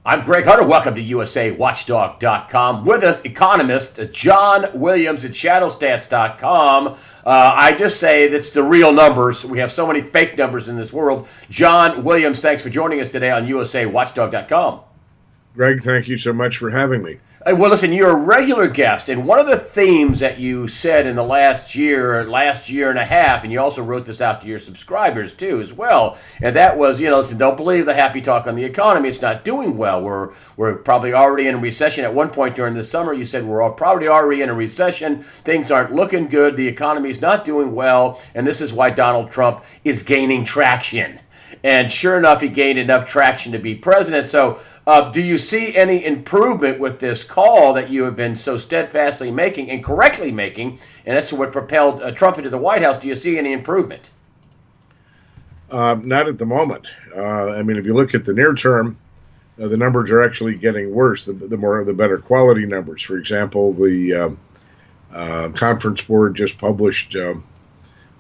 I'm Greg Hunter. Welcome to USAWatchdog.com. With us, economist John Williams at shadowstats.com. I just say that's the real numbers. We have so many fake numbers in this world. John Williams, thanks for joining us today on USAWatchdog.com. Greg, thank you so much for having me. Well, listen, you're a regular guest, and one of the themes that you said in the last year and a half, and you also wrote this out to your subscribers too, as well, and that was, listen, don't believe the happy talk on the economy. It's not doing well. We're probably already in a recession. At one point during the summer, you said we're probably already in a recession. Things aren't looking good. The economy is not doing well, and this is why Donald Trump is gaining traction. And sure enough, he gained enough traction to be president. So do you see any improvement with this call that you have been so steadfastly making and correctly making, and that's what propelled Trump into the White House? Do you see any improvement? Not at the moment. If you look at the near term, the numbers are actually getting worse, the better quality numbers. For example, the Conference Board just published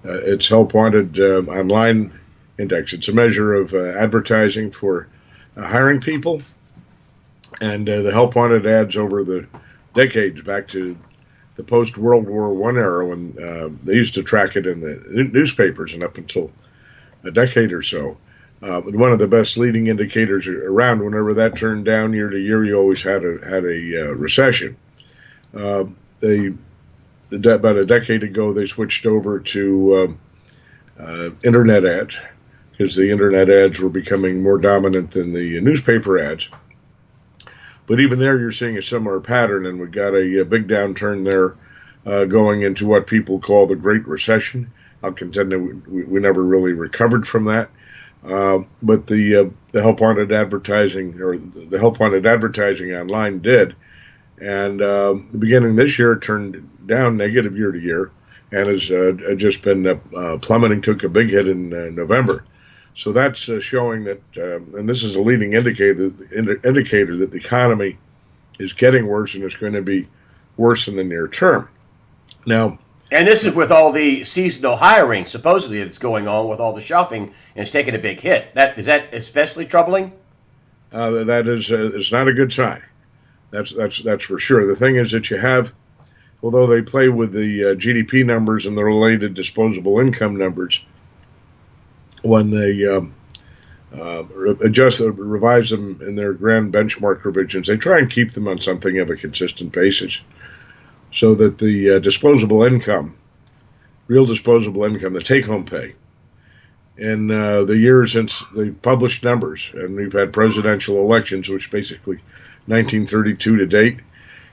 its Help Wanted online index. It's a measure of advertising for hiring people, and the Help Wanted ads over the decades back to the post-World War I era, when they used to track it in the newspapers, and up until a decade or so. One of the best leading indicators around. Whenever that turned down year to year, you always had a recession. About a decade ago, they switched over to internet ads, because the internet ads were becoming more dominant than the newspaper ads. But even there, you're seeing a similar pattern, and we've got a big downturn there going into what people call the Great Recession. I'll contend that we never really recovered from that. But the Help Wanted advertising, or the Help Wanted advertising online did. And the beginning of this year, it turned down negative year to year, and has just been plummeting, took a big hit in November. So that's showing that, and this is a leading indicator that the economy is getting worse, and it's going to be worse in the near term. Now, and this is with all the seasonal hiring, supposedly, that's going on with all the shopping, and it's taking a big hit. Is that especially troubling? That is, it's not a good sign. That's for sure. The thing is that you have, although they play with the GDP numbers and the related disposable income numbers, when they revise them in their grand benchmark revisions, they try and keep them on something of a consistent basis, so that the disposable income, real disposable income, the take-home pay, in the years since they've published numbers, and we've had presidential elections, which basically 1932 to date,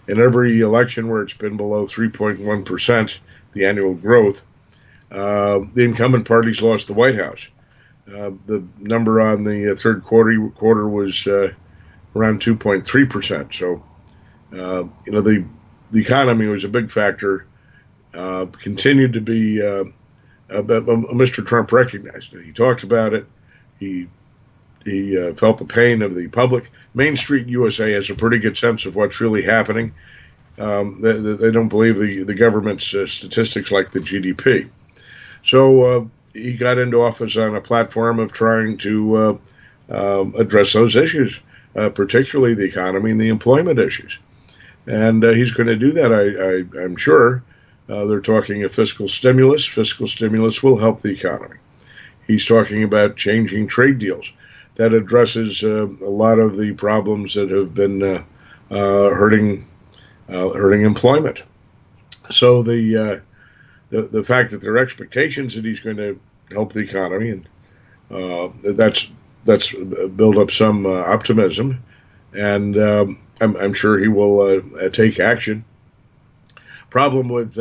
in every election where it's been below 3.1%, the annual growth, the incumbent parties lost the White House. The number on the third quarter was around 2.3%. So, the economy was a big factor. Continued to be. Mr. Trump recognized it. He talked about it. He felt the pain of the public. Main Street USA has a pretty good sense of what's really happening. They don't believe the government's statistics like the GDP. So he got into office on a platform of trying to address those issues, particularly the economy and the employment issues. And he's going to do that, I'm sure. They're talking a fiscal stimulus. Fiscal stimulus will help the economy. He's talking about changing trade deals. That addresses a lot of the problems that have been hurting employment. So the fact that there are expectations that he's going to help the economy, and that's build up some optimism, and I'm sure he will take action. Problem with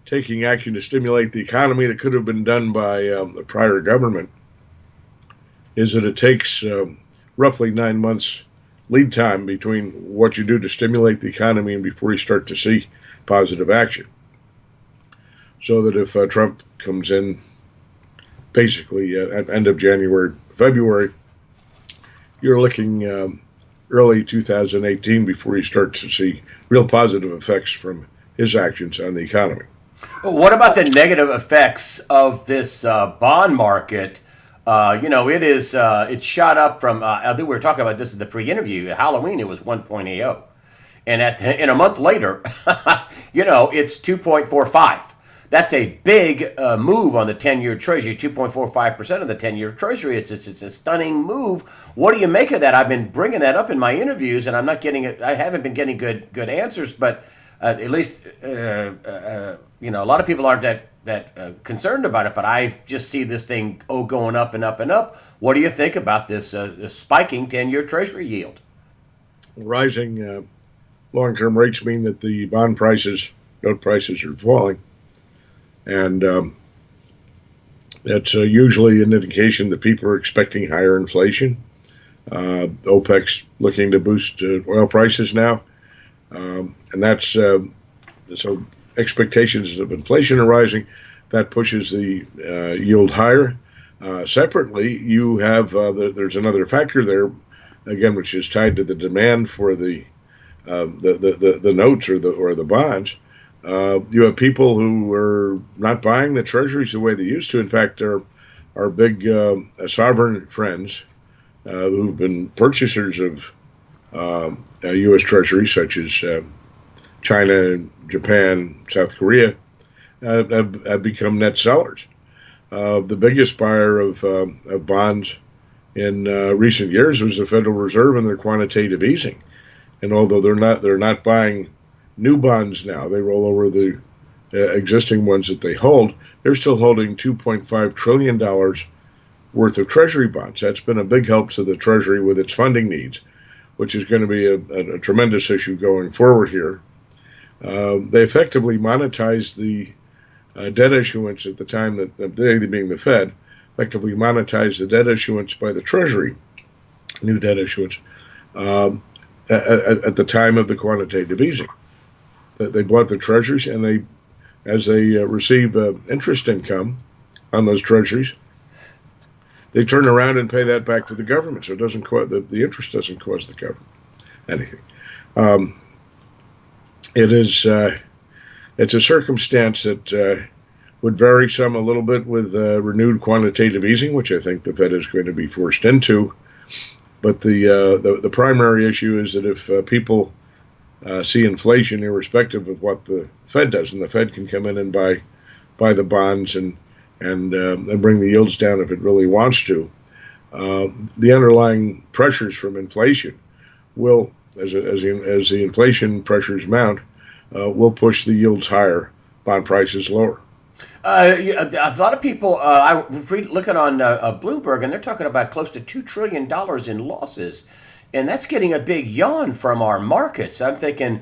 taking action to stimulate the economy that could have been done by the prior government is that it takes roughly 9 months lead time between what you do to stimulate the economy and before you start to see positive action. So that if Trump comes in basically at end of January, February, you're looking early 2018 before you start to see real positive effects from his actions on the economy. Well, what about the negative effects of this bond market It is. It shot up from. I think we were talking about this in the pre-interview. At Halloween, it was 1.80, and in a month later, it's 2.45. That's a big move on the 10-year Treasury. 2.45% of the 10-year Treasury. It's a stunning move. What do you make of that? I've been bringing that up in my interviews, and I'm not getting it. I haven't been getting good answers, but at least a lot of people aren't that concerned about it, but I just see this thing going up and up and up. What do you think about this spiking 10-year Treasury yield? Rising long-term rates mean that the bond prices, note prices, are falling, and that's usually an indication that people are expecting higher inflation. OPEC's looking to boost oil prices now, and that's so expectations of inflation are rising. That pushes the yield higher. Separately, you have there's another factor there, again, which is tied to the demand for the notes or the bonds. You have people who are not buying the treasuries the way they used to. In fact, our big sovereign friends who've been purchasers of U.S. treasuries, such as China, Japan, South Korea, have become net sellers. The biggest buyer of bonds in recent years was the Federal Reserve and their quantitative easing. And although they're not buying new bonds now, they roll over the existing ones that they hold. They're still holding $2.5 trillion worth of Treasury bonds. That's been a big help to the Treasury with its funding needs, which is going to be a tremendous issue going forward here. They effectively monetized the debt issuance at the time that they, being the Fed, effectively monetized the debt issuance by the Treasury, new debt issuance, at the time of the quantitative easing. They bought the treasuries, and as they receive interest income on those treasuries, they turn around and pay that back to the government. So it doesn't the interest doesn't cost the government anything. It's a circumstance that would vary some a little bit with renewed quantitative easing, which I think the Fed is going to be forced into. But the primary issue is that if people see inflation, irrespective of what the Fed does, and the Fed can come in and buy the bonds and bring the yields down if it really wants to, the underlying pressures from inflation will, as the inflation pressures mount, will push the yields higher, bond prices lower. A lot of people, I looking on Bloomberg, and they're talking about close to $2 trillion in losses. And that's getting a big yawn from our markets. I'm thinking,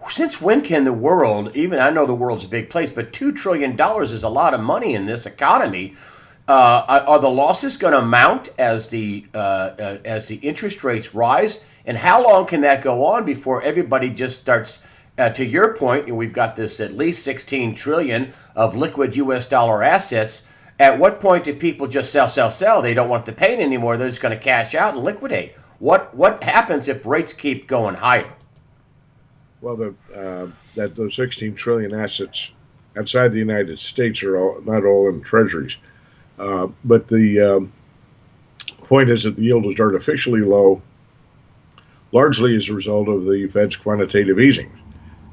since when can the world, even I know the world's a big place, but $2 trillion is a lot of money in this economy. Are the losses going to mount as the interest rates rise? And how long can that go on before everybody just starts, to your point, we've got this at least 16 trillion of liquid US dollar assets. At what point do people just sell? They don't want the pain anymore. They're just going to cash out and liquidate. What happens if rates keep going higher? Well, those 16 trillion assets outside the United States are not all in treasuries. But the point is that the yield is artificially low, largely as a result of the Fed's quantitative easing.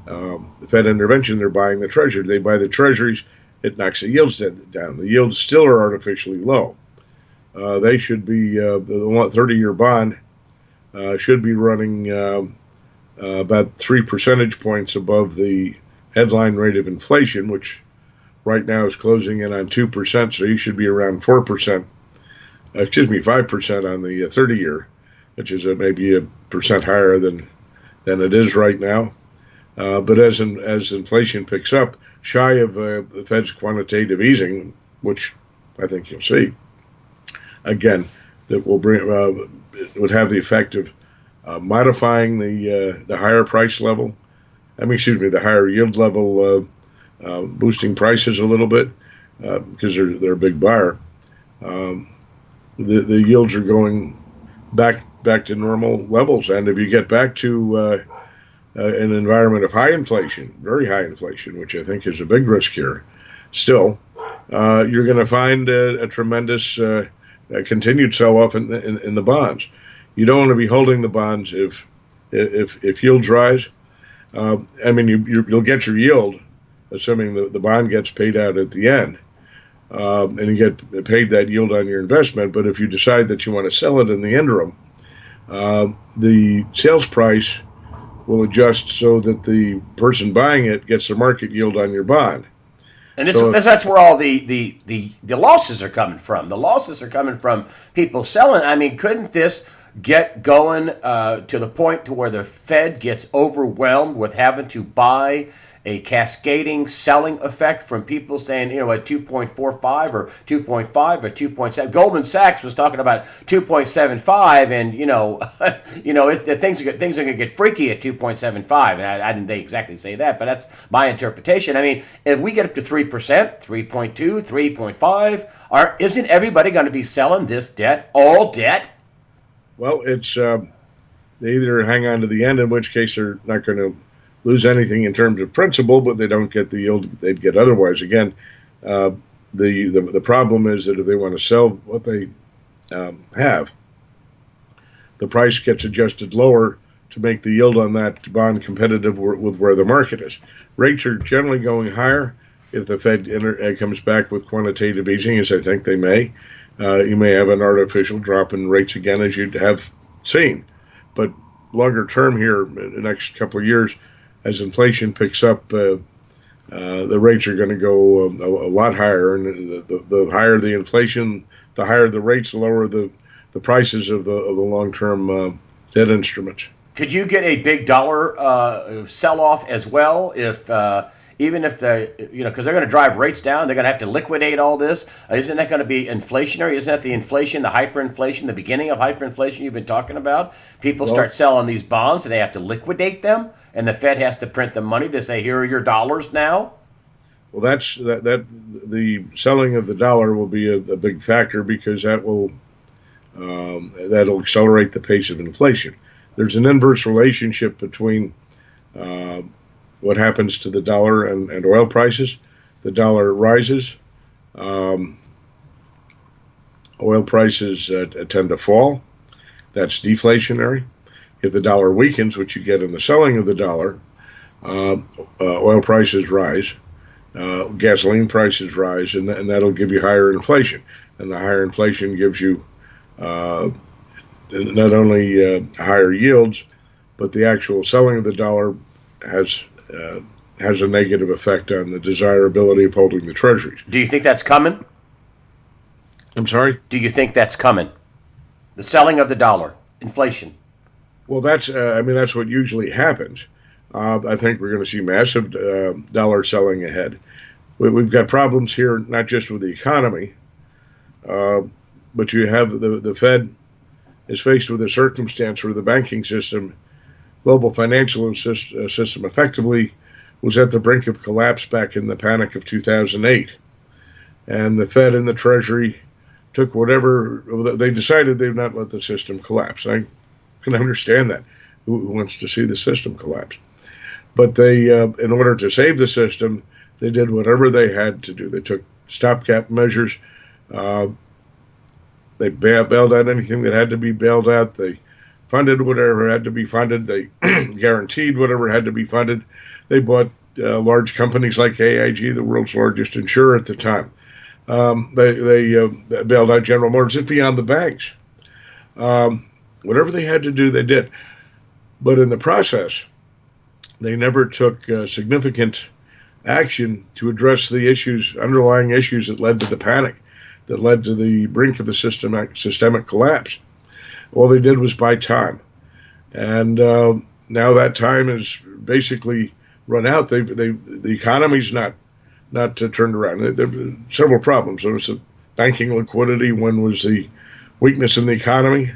The Fed intervention, they're buying the treasury. They buy the treasuries, it knocks the yields down. The yields still are artificially low. They should be, the 30-year bond should be running about 3 percentage points above the headline rate of inflation, which right now is closing in on 2%, so you should be around 4%, 5% on the 30-year, which is maybe a percent higher than it is right now. But as inflation picks up, shy of the Fed's quantitative easing, which I think you'll see, again, that will it would have the effect of modifying the higher price level. The higher yield level, boosting prices a little bit because they're a big buyer. The yields are going back to normal levels, and if you get back to an environment of high inflation, very high inflation, which I think is a big risk here, still, you're going to find a tremendous continued sell-off in the bonds. You don't want to be holding the bonds if yields rise. You'll get your yield, assuming the bond gets paid out at the end, and you get paid that yield on your investment. But if you decide that you want to sell it in the interim, the sales price will adjust so that the person buying it gets the market yield on your bond. And that's where all the losses are coming from. The losses are coming from people selling. I mean, couldn't this get going to the point to where the Fed gets overwhelmed with having to buy a cascading selling effect from people saying, at 2.45 or 2.5 or 2.7. Goldman Sachs was talking about 2.75, and things are going to get freaky at 2.75. And I didn't exactly say that, but that's my interpretation. I mean, if we get up to 3%, 3.2, 3.5, isn't everybody going to be selling this debt, all debt? Well, it's they either hang on to the end, in which case they're not going to lose anything in terms of principal, but they don't get the yield they'd get otherwise. Again, the problem is that if they want to sell what they have, the price gets adjusted lower to make the yield on that bond competitive with where the market is. Rates are generally going higher if the Fed comes back with quantitative easing, as I think they may. You may have an artificial drop in rates again, as you have seen. But longer term here, the next couple of years, as inflation picks up, the rates are going to go a lot higher, and the higher the inflation, the higher the rates, the lower the prices of the long-term debt instruments. Could you get a big dollar sell-off as well even if because they're going to drive rates down, they're going to have to liquidate all this. Isn't that going to be inflationary? Isn't that the inflation, the hyperinflation, the beginning of hyperinflation you've been talking about? People start selling these bonds and they have to liquidate them, and the Fed has to print the money to say, here are your dollars now? Well, that the selling of the dollar will be a big factor, because that'll accelerate the pace of inflation. There's an inverse relationship between what happens to the dollar and oil prices. The dollar rises, oil prices tend to fall. That's deflationary. If the dollar weakens, which you get in the selling of the dollar, oil prices rise, gasoline prices rise, and that'll give you higher inflation. And the higher inflation gives you not only higher yields, but the actual selling of the dollar has a negative effect on the desirability of holding the treasuries. Do you think that's coming? I'm sorry? Do you think that's coming? The selling of the dollar, inflation. Well, that's what usually happens. I think we're going to see massive dollar selling ahead. We've got problems here, not just with the economy, but you have the Fed is faced with a circumstance where the banking system, global financial system, effectively was at the brink of collapse back in the panic of 2008. And the Fed and the Treasury took whatever, they decided they would not let the system collapse. I can understand that. Who wants to see the system collapse? But they, in order to save the system, they did whatever they had to do. They took stopgap measures. They bailed out anything that had to be bailed out. They funded whatever had to be funded. They guaranteed whatever had to be funded. They bought large companies like AIG, the world's largest insurer at the time. They bailed out General Motors. It's beyond the banks. Whatever they had to do, they did. But in the process, they never took significant action to address the underlying issues that led to the panic, that led to the brink of the systemic collapse. All they did was buy time. And now that time is basically run out. The economy's not turned around. There were several problems. There was the banking liquidity. One was the weakness in the economy.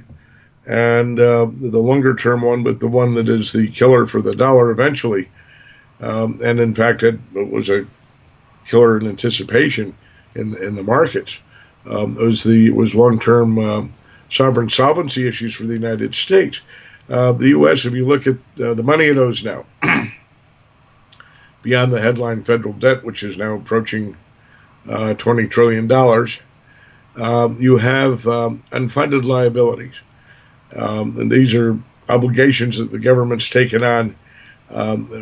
And the longer term one, but the one that is the killer for the dollar eventually, and in fact it was a killer in anticipation in the markets, was long-term sovereign solvency issues for the United States. The U.S., if you look at the money it owes now, beyond the headline federal debt, which is now approaching $20 trillion, You have unfunded liabilities, and these are obligations that the government's taken on.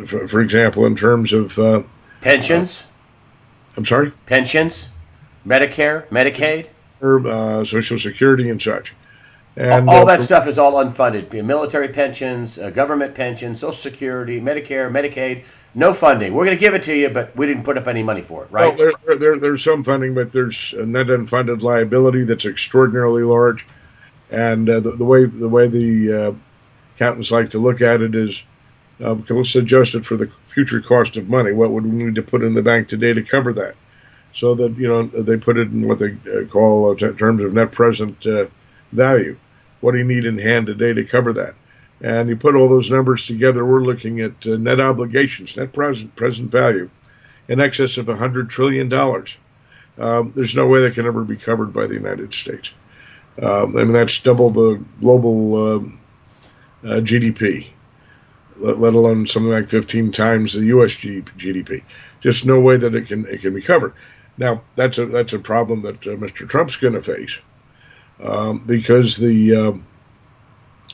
For example, in terms of Pensions, I'm sorry, pensions, Medicare, Medicaid. Social Security and such. All, And all that stuff is all unfunded. Military pensions, government pensions, Social Security, Medicare, Medicaid, no funding. We're going to give it to you, but we didn't put up any money for it, well, right? there's some funding, but there's a net unfunded liability that's extraordinarily large. And the way the accountants like to look at it is, let's adjust it for the future cost of money. What would we need to put in the bank today to cover that? So that they put it in what they call terms of net present value. What do you need in hand today to cover that? And you put all those numbers together, we're looking at net obligations, net present value, in excess of $100 trillion. There's no way that can ever be covered by the United States. I mean, that's double the global GDP, let alone something like 15 times the U.S. GDP. Just no way that it can be covered. Now, that's a problem that Mr. Trump's going to face, because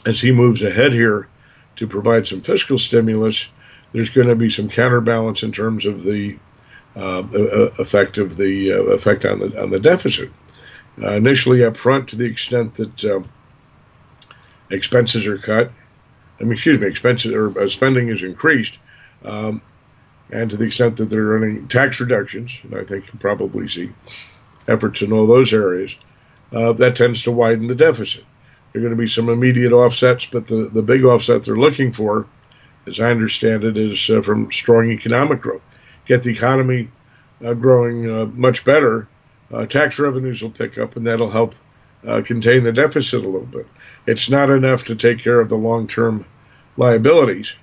as he moves ahead here to provide some fiscal stimulus, there's going to be some counterbalance in terms of the effect on the deficit. Initially, up front, to the extent that expenses are cut, expenses or spending is increased, and to the extent that there are any tax reductions, and I think you'll probably see efforts in all those areas, that tends to widen the deficit. There are going to be some immediate offsets, but the big offset they're looking for, as I understand it, is from strong economic growth. Get the economy growing much better, tax revenues will pick up, and that'll help contain the deficit a little bit. It's not enough to take care of the long-term liabilities,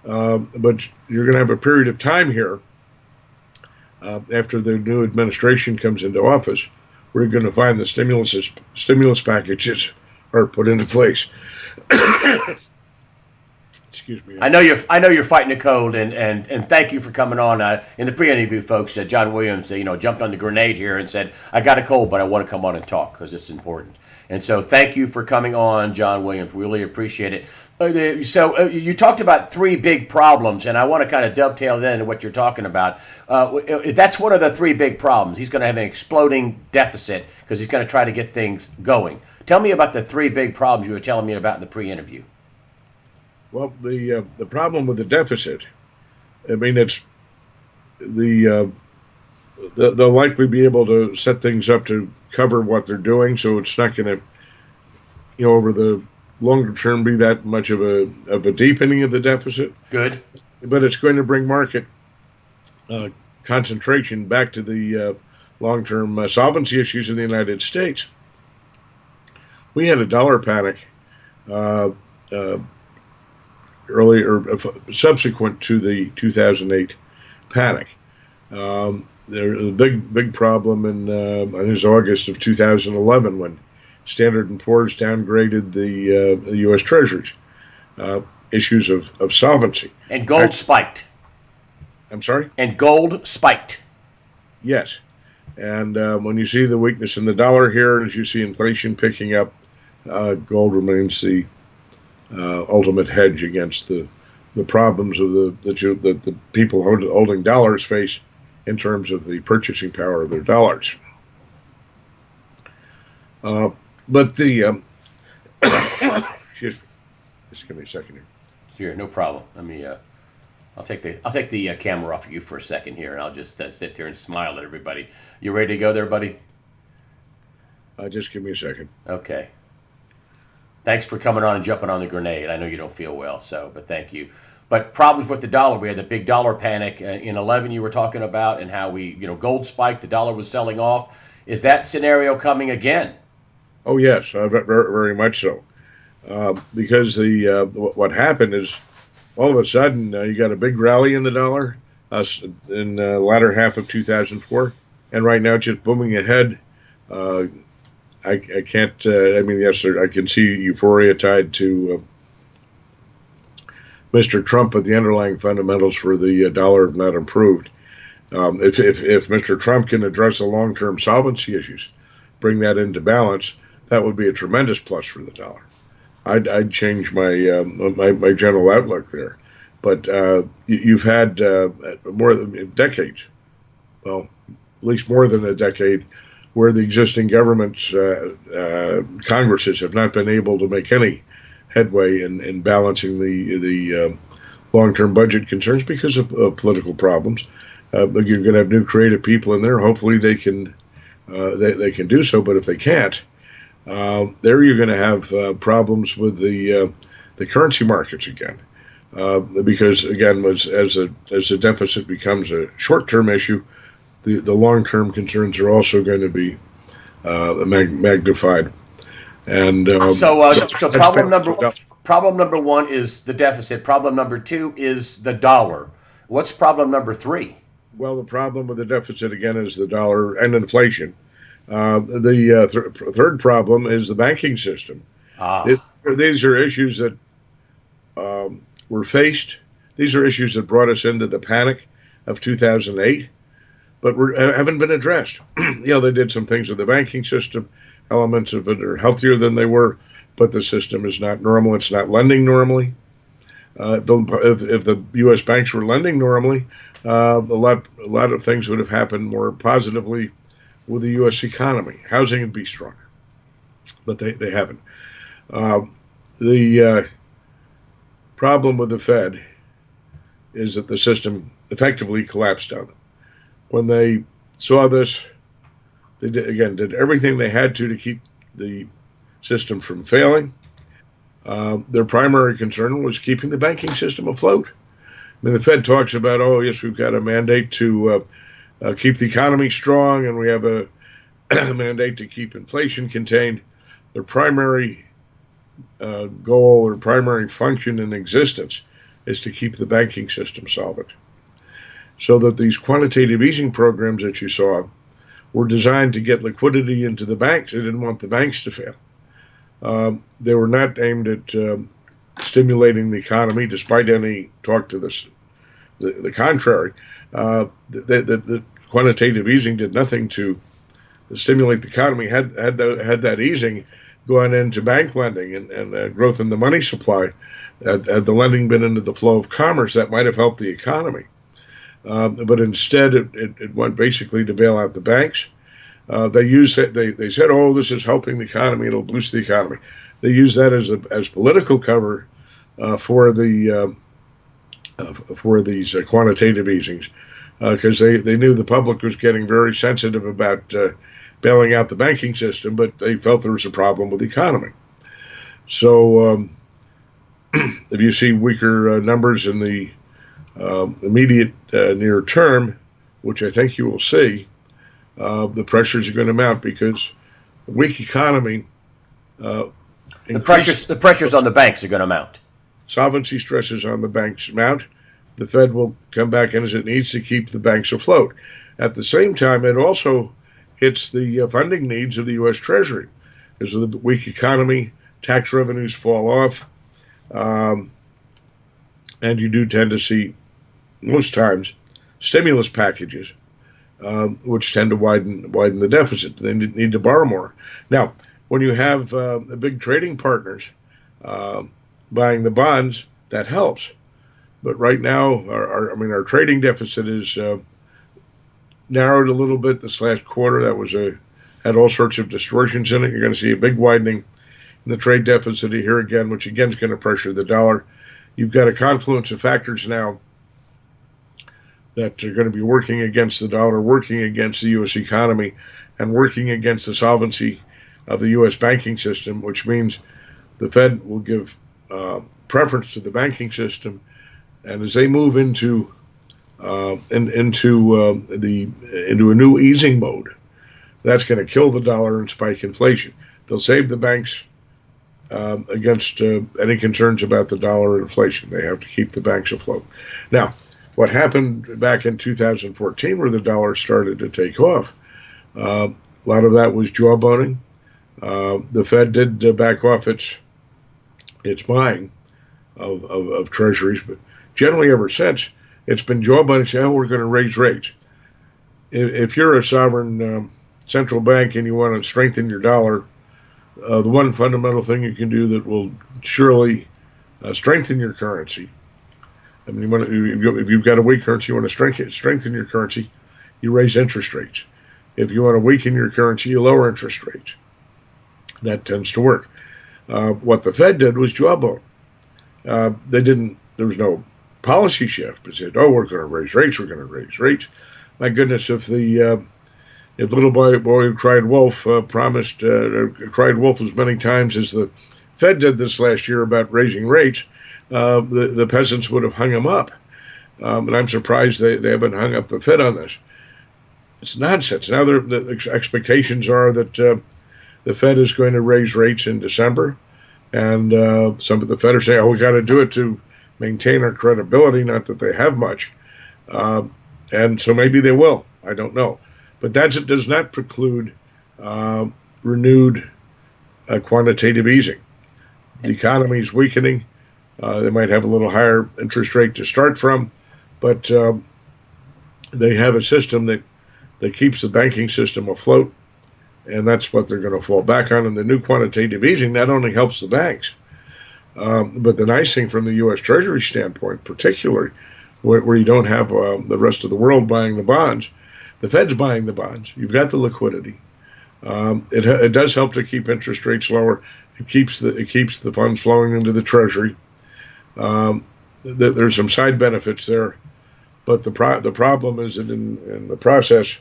but you're going to have a period of time here after the new administration comes into office. We're going to find the stimulus packages are put into place. Excuse me. I know you're fighting a cold, and thank you for coming on. In the pre-interview, folks, John Williams, jumped on the grenade here and said, "I got a cold, but I want to come on and talk because it's important." And so, thank you for coming on, John Williams. Really appreciate it. You talked about three big problems, and I want to kind of dovetail into what you're talking about. That's one of the three big problems. He's going to have an exploding deficit because he's going to try to get things going. Tell me about the three big problems you were telling me about in the pre-interview. Well, the problem with the deficit, I mean, it's they'll likely be able to set things up to cover what they're doing, so it's not going to, over the longer term, be that much of a deepening of the deficit. Good, but it's going to bring market concentration back to the long-term solvency issues in the United States. We had a dollar panic earlier, subsequent to the 2008 panic. There was a big problem in I think it was August of 2011 when Standard & Poor's downgraded the U.S. Treasuries. Issues of solvency. And gold spiked. I'm sorry? And gold spiked. Yes. And when you see the weakness in the dollar here, and as you see inflation picking up, gold remains the ultimate hedge against the problems of that the people holding dollars face in terms of the purchasing power of their dollars. But the excuse me, just give me a second here. Here, no problem. Let me. I'll take the camera off of you for a second here, and I'll just sit there and smile at everybody. You ready to go there, buddy? Just give me a second. Okay. Thanks for coming on and jumping on the grenade. I know you don't feel well, but thank you. But problems with the dollar. We had the big dollar panic in 11 you were talking about, and how gold spiked, the dollar was selling off. Is that scenario coming again? Oh, yes, very, very much so. Because what happened is all of a sudden you got a big rally in the dollar in the latter half of 2004, and right now it's just booming ahead. I can't. Yes, I can see euphoria tied to Mr. Trump, but the underlying fundamentals for the dollar have not improved. If Mr. Trump can address the long-term solvency issues, bring that into balance, that would be a tremendous plus for the dollar. I'd change my general outlook there. But you've had more than decades, well, at least more than a decade, where the existing governments, Congresses, have not been able to make any headway in balancing the long-term budget concerns because of political problems. But you're going to have new creative people in there. Hopefully, they can do so. But if they can't, there you're going to have problems with the currency markets again. Because again, as the deficit becomes a short-term issue, the long-term concerns are also going to be magnified. And so problem number one is the deficit. Problem number two is the dollar. What's problem number three? Well, the problem with the deficit again is the dollar and inflation. The third problem is the banking system. These are issues that were faced. These are issues that brought us into the panic of 2008, but haven't been addressed. They did some things with the banking system. Elements of it are healthier than they were, but the system is not normal. It's not lending normally. If the U.S. banks were lending normally, a lot of things would have happened more positively with the U.S. economy. Housing would be stronger, but they haven't. The problem with the Fed is that the system effectively collapsed on them. When they saw this, they did everything they had to keep the system from failing. Their primary concern was keeping the banking system afloat. I mean, the Fed talks about, oh, yes, we've got a mandate to keep the economy strong, and we have a mandate to keep inflation contained. Their primary goal or primary function in existence is to keep the banking system solvent. So that these quantitative easing programs that you saw were designed to get liquidity into the banks. They didn't want the banks to fail. They were not aimed at stimulating the economy, despite any talk to the contrary. The quantitative easing did nothing to stimulate the economy. Had that easing gone into bank lending and growth in the money supply, had the lending been into the flow of commerce, that might have helped the economy. But instead, it went basically to bail out the banks. They said, "Oh, this is helping the economy; it'll boost the economy." They used that as political cover for these quantitative easings, because they knew the public was getting very sensitive about bailing out the banking system, but they felt there was a problem with the economy. So, if you see weaker numbers in the immediate near term, which I think you will see, the pressures are going to mount because a weak economy. The pressures on the banks are going to mount. Solvency stresses on the banks mount. The Fed will come back in as it needs to keep the banks afloat. At the same time, it also hits the funding needs of the U.S. Treasury. Because of the weak economy, tax revenues fall off, and you do tend to see, most times, stimulus packages, which tend to widen the deficit. They need to borrow more. Now, when you have the big trading partners buying the bonds, that helps. But right now, our trading deficit is narrowed a little bit this last quarter. That had all sorts of distortions in it. You're going to see a big widening in the trade deficit here again, which again is going to pressure the dollar. You've got a confluence of factors now that are going to be working against the dollar, working against the U.S. economy, and working against the solvency of the U.S. banking system, which means the Fed will give preference to the banking system, and as they move into a new easing mode, that's going to kill the dollar and spike inflation. They'll save the banks against any concerns about the dollar and inflation. They have to keep the banks afloat. Now, what happened back in 2014, where the dollar started to take off, a lot of that was jawboning. The Fed did back off its buying of treasuries, but generally ever since, it's been jawboning saying, "Oh, we're going to raise rates." If you're a sovereign central bank and you want to strengthen your dollar, the one fundamental thing you can do that will surely strengthen your currency. I mean, if you've got a weak currency, you want to strengthen your currency, you raise interest rates. If you want to weaken your currency, you lower interest rates. That tends to work. What the Fed did was jawbone. There was no policy shift, but said, oh, we're going to raise rates, we're going to raise rates. My goodness, if the little boy who cried wolf cried wolf as many times as the Fed did this last year about raising rates, the peasants would have hung him up. And I'm surprised they haven't hung up the Fed on this. It's nonsense. Now the expectations are that the Fed is going to raise rates in December. And some of the Fed are saying, oh, we got to do it to maintain our credibility, not that they have much. And so maybe they will. I don't know. But that does not preclude renewed quantitative easing. The economy is weakening. They might have a little higher interest rate to start from, but they have a system that keeps the banking system afloat, and that's what they're going to fall back on. And the new quantitative easing not only helps the banks, but the nice thing from the U.S. Treasury standpoint, particularly where you don't have the rest of the world buying the bonds, the Fed's buying the bonds. You've got the liquidity. It does help to keep interest rates lower. It keeps the funds flowing into the Treasury. There's some side benefits there, but the problem is that in the process,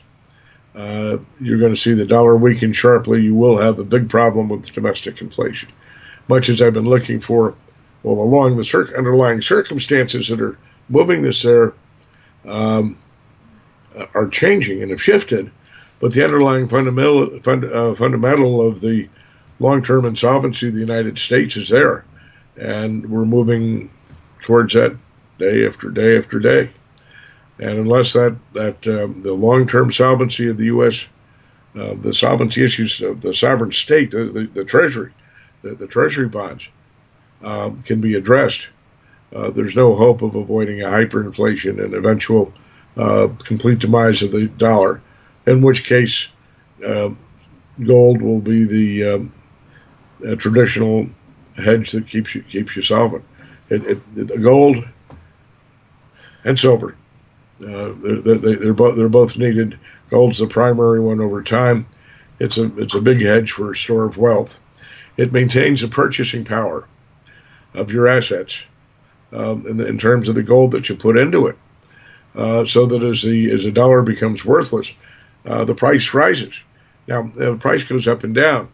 you're going to see the dollar weaken sharply. You will have a big problem with domestic inflation. Much as I've been looking for, well, along the underlying circumstances that are moving this there are changing and have shifted, but the underlying fundamental of the long-term insolvency of the United States is there, and we're moving towards that day after day after day. And unless the long-term solvency of the U.S., the solvency issues of the sovereign state, the Treasury, the Treasury bonds can be addressed, there's no hope of avoiding a hyperinflation and eventual complete demise of the dollar, in which case gold will be the traditional hedge that keeps you solvent. Gold and silver, they're both needed. Gold's the primary one over time. It's a big hedge for a store of wealth. It maintains the purchasing power of your assets in terms of the gold that you put into it, so that as the dollar becomes worthless, the price rises. Now the price goes up and down,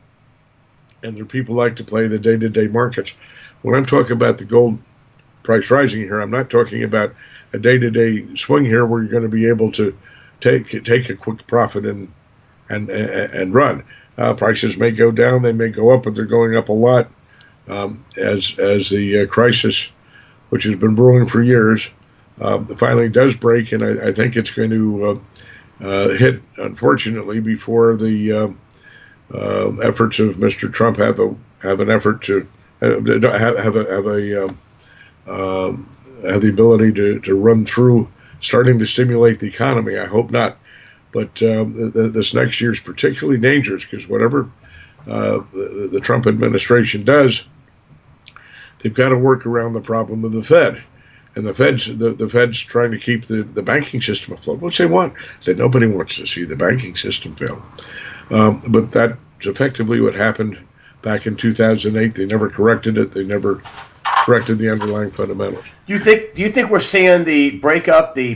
and there are people who like to play the day-to-day markets. When I'm talking about the gold price rising here, I'm not talking about a day-to-day swing here where you're going to be able to take a quick profit and run. Prices may go down, they may go up, but they're going up a lot as the crisis, which has been brewing for years, finally does break, and I think it's going to hit, unfortunately, before the efforts of Mr. Trump have an effort to have the ability to run through, starting to stimulate the economy. I hope not, but this next year is particularly dangerous because whatever the Trump administration does, they've got to work around the problem of the Fed. And the Fed's trying to keep the banking system afloat, which they want. That nobody wants to see the banking system fail. But that's effectively what happened back in 2008. They never corrected it. They never corrected the underlying fundamentals. Do you think we're seeing the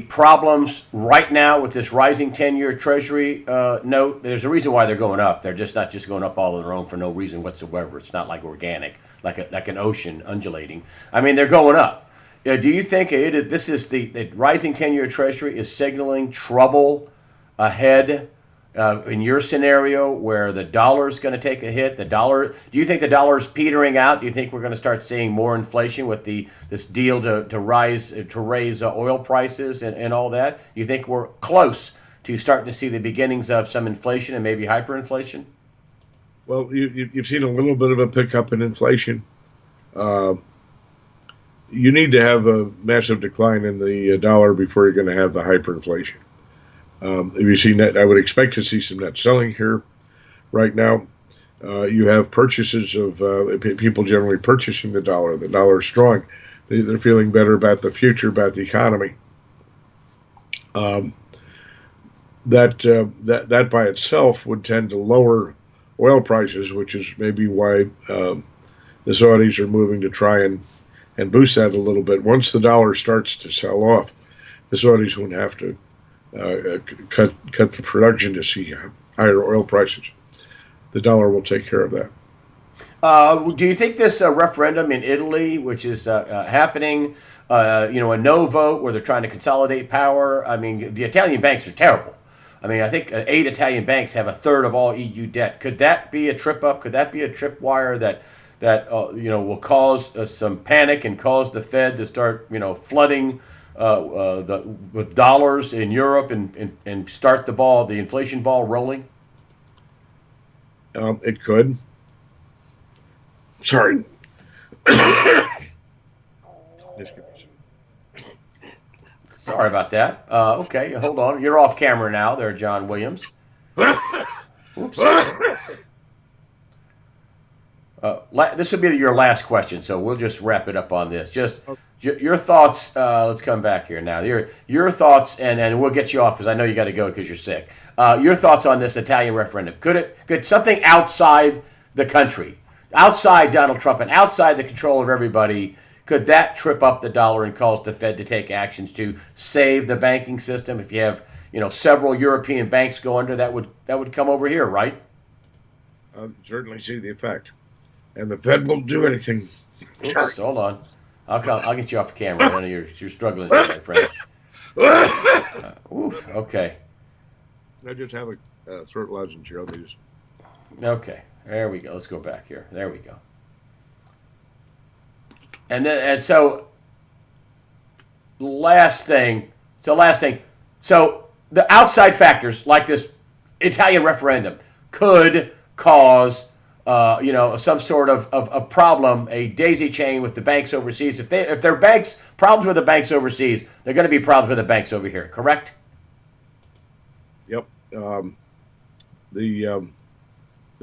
problems right now with this rising 10-year Treasury note? There's a reason why they're going up. They're just not just going up all on their own for no reason whatsoever. It's not like organic, like an ocean undulating. I mean, they're going up. Do you think the rising 10-year Treasury is signaling trouble ahead in your scenario where the dollar is going to take a hit? Do you think the dollar is petering out? Do you think we're going to start seeing more inflation with this deal to raise oil prices and all that? Do you think we're close to starting to see the beginnings of some inflation and maybe hyperinflation? Well, you've seen a little bit of a pickup in inflation. You need to have a massive decline in the dollar before you're going to have the hyperinflation. Have you seen that? I would expect to see some net selling here right now. You have purchases of people generally purchasing the dollar. The dollar is strong. They're feeling better about the future, about the economy. That by itself would tend to lower oil prices, which is maybe why the Saudis are moving to try and boost that a little bit. Once the dollar starts to sell off, the Saudis won't have to cut the production to see higher oil prices. The dollar will take care of that. Do you think this referendum in Italy, which is happening, a no vote where they're trying to consolidate power? I mean, the Italian banks are terrible. I mean, I think 8 Italian banks have a third of all EU debt. Could that be a trip up? Could that be a tripwire that will cause some panic and cause the Fed to start flooding with dollars in Europe and start the inflation ball rolling? It could. Sorry. Sorry about that. Okay, hold on. You're off camera now there, John Williams. Oops. This would be your last question, so we'll just wrap it up on this. Just your thoughts. Let's come back here now. Your thoughts, and then we'll get you off because I know you got to go because you're sick. Your thoughts on this Italian referendum? Could something outside the country, outside Donald Trump, and outside the control of everybody, could that trip up the dollar and cause the Fed to take actions to save the banking system? If you have several European banks go under, that would come over here, right? I certainly see the effect, and the Fed won't do anything. Oops, hold on. I'll get you off camera. I know you're struggling there, my friend. Oof. Okay. I just have a throat lozenge here. Let me just. Okay. There we go. Let's go back here. There we go. And so last thing. So the outside factors like this Italian referendum could cause some sort of problem, a daisy chain with the banks overseas. If there are problems with the banks overseas, they're going to be problems with the banks over here. Correct? Yep. The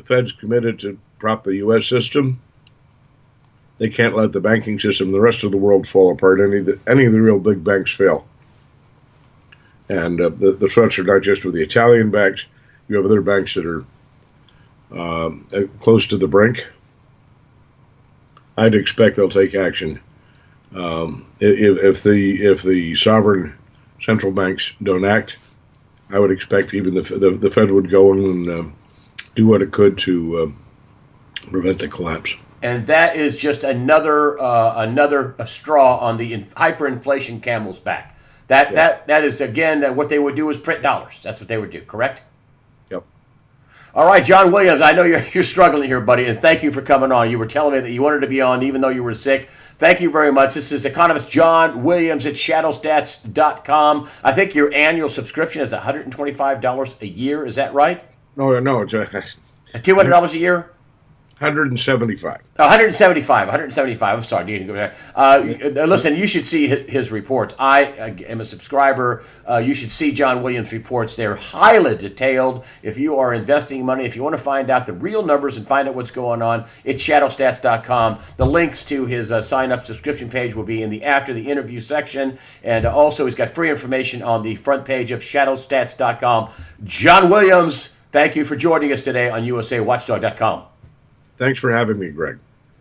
Fed's committed to prop the U.S. system. They can't let the banking system, the rest of the world, fall apart. Any of the real big banks fail. And the threats are not just with the Italian banks. You have other banks that are close to the brink. I'd expect they'll take action if the sovereign central banks don't act. I would expect even the Fed would go and do what it could to prevent the collapse. And that is just another straw on the hyperinflation camel's back. That is again that what they would do is print dollars. That's what they would do. Correct? Yep. All right, John Williams. I know you're struggling here, buddy, and thank you for coming on. You were telling me that you wanted to be on even though you were sick. Thank you very much. This is economist John Williams at shadowstats.com. I think your annual subscription is $125 a year. Is that right? No, it's $200 a year. 175. 175. I'm sorry, didn't go there. Listen, you should see his reports. I am a subscriber. You should see John Williams' reports. They're highly detailed. If you are investing money, if you want to find out the real numbers and find out what's going on, it's shadowstats.com. The links to his sign-up subscription page will be in the after the interview section. And also, he's got free information on the front page of shadowstats.com. John Williams, thank you for joining us today on USAWatchdog.com. Thanks for having me, Greg.